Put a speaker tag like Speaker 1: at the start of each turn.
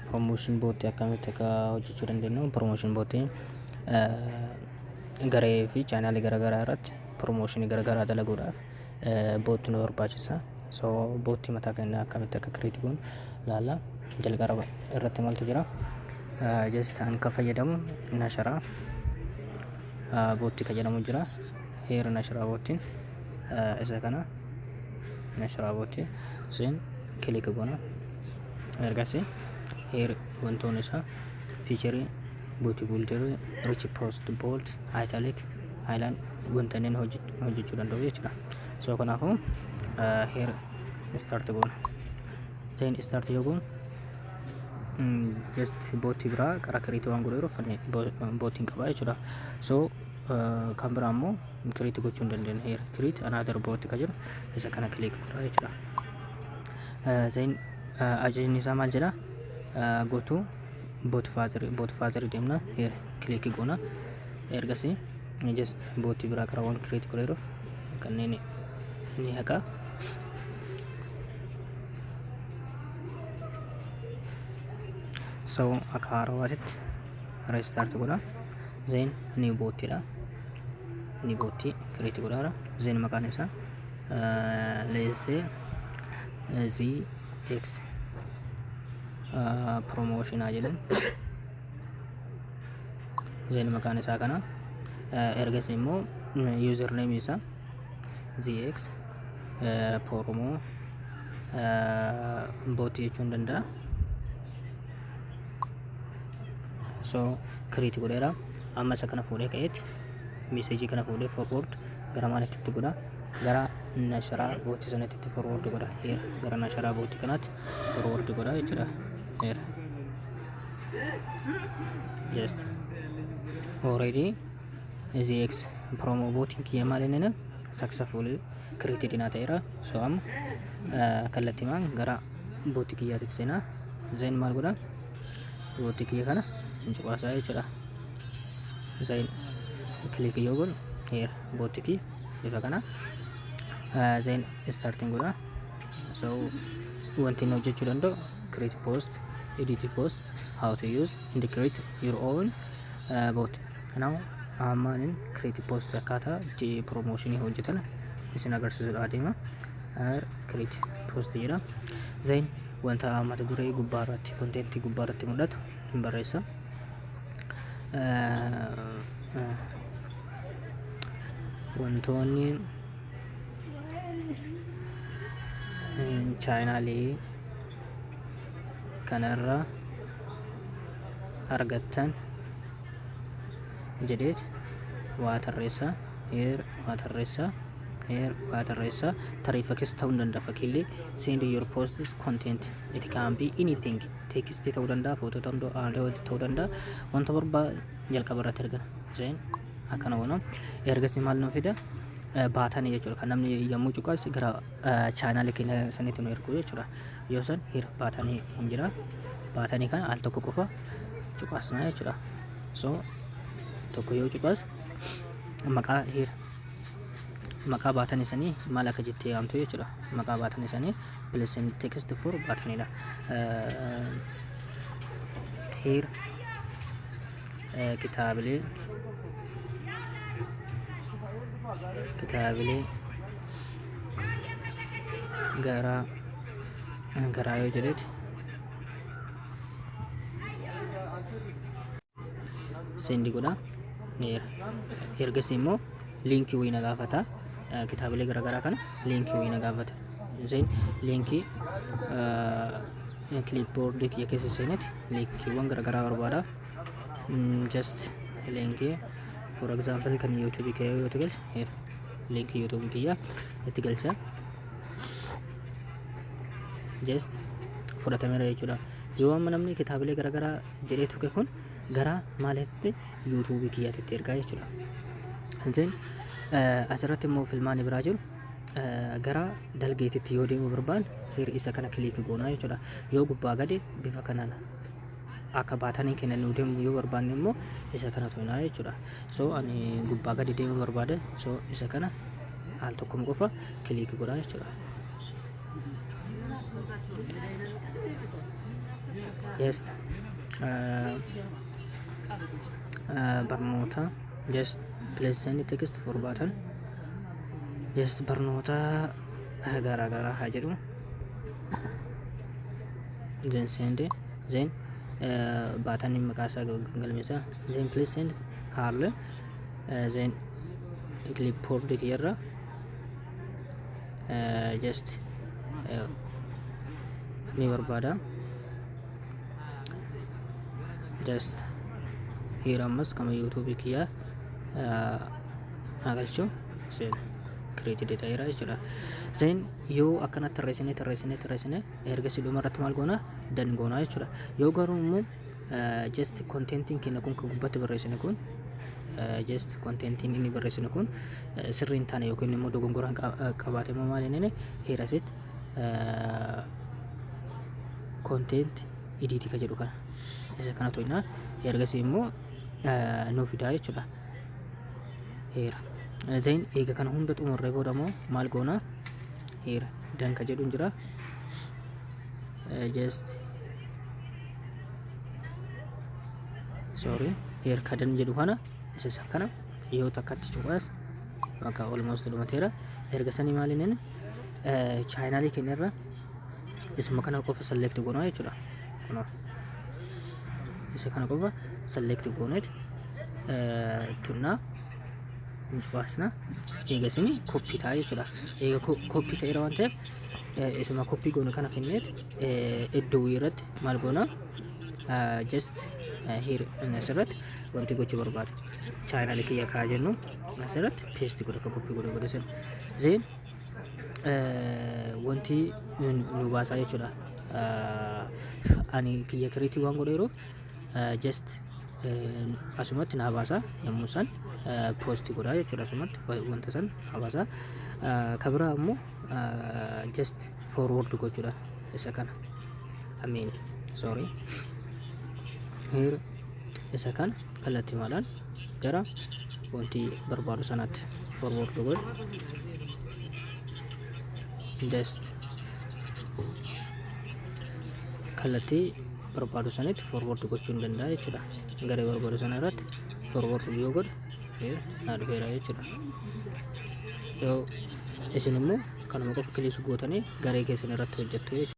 Speaker 1: promotion bootii akkamitti akka hojjechuu dandeenyu promotion bootii garee fi chaanaalii garaagaraa irratti promotionii garaagaraa dalaguudhaaf bootii nu barbaachisa. So bootii mataa keenyaa akkamitti akka create goonu ilaalla. Jalqaba irratti maaltu jira? Just an kan fayyadamu nasharaa bootii kan jedhamu jira. Heera nasharaa bootiin isa kana nasharaa bootii isin kilik goona. Ergasii heer wantoonni isaa featuring bootii bulteeru rich post bold italic highland wantanneen hojjechuu danda'u jechuudha. So kanaafuu heer start goona. Then start yoo goonu just bootii biraa karaa create waan godheeruuf bootiin qabaa jechuudha. So kan biraa immoo create gochuu hin dandeenye heer create another bootii kan jiru isa kana click godhaa jechuudha. Then ajajni isaa maal jedha? Go to bot father deemna heer click goona. Ergasii just bootii biraa karaa waan create godheeruuf kanneen ni haqa. So akka haarawaatitti restart godha. Then new bootiidha. New bootii create godhaadha. Then maqaan isaa let's say ZX promotion jedhan. Then maqaan isaa kana ergasii immoo username isaa ZX promo bootii jechuun danda'a. So create godheera. Amma isa kana fuudhee ka'eeti message kana fuudhee forward gara maalitti itti godha? Gara nasharaa bootii sanatti itti forward godha. Heer gara nasharaa bootii kanaatti forward godha jechuudha. Heer just already ZX promo bootiin kiyya maal inni successfully created naa ta'eera. So amma kallattiimaan gara bootii kiyyaatti seenaa. Then maal godha? Bootii kiyya kana hincuqaasaa jechuudha. Then click yoo goonu heer bootii kiyya bifa kana. Then starting godha. So wanti inni hojjechuu danda'u create post, edit post, how to use and create your own bot. Now ammaan create post akkaataa itti promotionii hojjetan isin agarsiisuudhaa deema. Create post jedha. Then wanta mata duree gubbaa irratti content gubbaa irratti mul'atu hin barreessa. Wantoonni chaanaalii kanarra argattan jedheet waa tarreessa. Heer waa tarreessa. Heer waa tarreessa. Tariifa keessa ta'uu danda'a. Fakkiillee send your posts content it can be anything. Text ta'uu danda'a, footoo ta'uu danda'a. Wanta barbaadu jalqaba irratti argina. Then akkana goona. Ergasii maal nuu fida? Baatanii jechuudha. Kan namni yommuu cuqaas gara chaanaalii keenya sanitti nu ergu jechuudha. Yoo san heer baatanii hin jira. Baatanii kana al tokko qofa cuqaasnaa jechuudha. So tokko yoo cuqaas maqaa heer maqaa baatanii sanii maal akka jettee yaamtu jechuudha. Maqaa baatanii sanii please send text for baataniidha. Heer kitaabilee garaa yoo jedheeti sendi godha. Ergasii immoo liinkii wayii na gaafata. Kitaabilee garaagaraa kana liinkii wayii na gaafata. Liinkii clipboard kiyya keessa seenetti liinkiiwwan garaagaraa barbaada. Just liinkii for example kan YouTube kiyya yoo galcha heer liinkii YouTube kiyya itti galcha. Just fudhatameera jechuudha. Yoo amma namni kitaabilee garaagaraa jedhee tuqe kun gara maalitti YouTube kiyyaatti ergaa jechuudha. Then asirratti immoo filmaanni biraa jiru gara dalgeetitti yoo deemuu barbaanne heer isa kana click goonaa jechuudha. Yoo gubbaa gadi bifa kanaan akka baatanii kennan nu deemu yoo barbaanne immoo isa kana to'inaa jechuudha. So ani gubbaa gadi deemuu barbaade so isa kana al tokkum qofa click godhaa jechuudha. just barnoota just please send text for button just barnoota garaa haa jedhu then send then button maqaa isaa galmeessa then please send haala then clipboard keerra just ni barbaada just here ammas kama YouTube kiya agalchu sen create data ira jechuudha then yoo akkana tarreessine erga siduma irratti maal goona dan goona jechuudha yoo garuu immoo just contentin kenna kun ka gubbatti barreessine kun just contentin inni barreessine kun sirriin taane yookiin immoo dogongoraan qabaate moo maal inni here asit content edit ka jedhu kana isa kana to'ina ergasii immoo no fidaa jechuudha here then eega kana hunda xumurree booda immoo maal goona here dan ka jedhu jira just sorry here kadan jedhu kana isa kana yoo takkatti cuqas maka almost dhumateera erga sanii maalinen channel kenerra isma kana qofa select goona jechuudha kuna isa kana qofa select goonet tunna injbaasna eega sini copy taa jechuudha eega copy ta'e rawante isma copy goona kana finnet iddoo irratti maal goona just here nasrat wanti gochuu barbaada channel kiyya kaa jennu nasrat paste godha copy godha sen then wanti nu baasaa jechuudha ani kiyya create waan godheeruuf just asumatti na baasa yemmuu san post godha jechuudha asumatti wanta san baasa kabira ammoo just forward gochuudha isa kana I mean sorry here isa kan kalatti malan gara wanti barbaadu sanatti forward godhu just kalatti barbaadu sanatti forward gochuun danda'a jechuudha gara barbaadu sanarratti forward yoo godhu na dhufeera jechuudha so isin immoo kanuma qofa click gootanii garee keessan irratti hojjettu jechuudha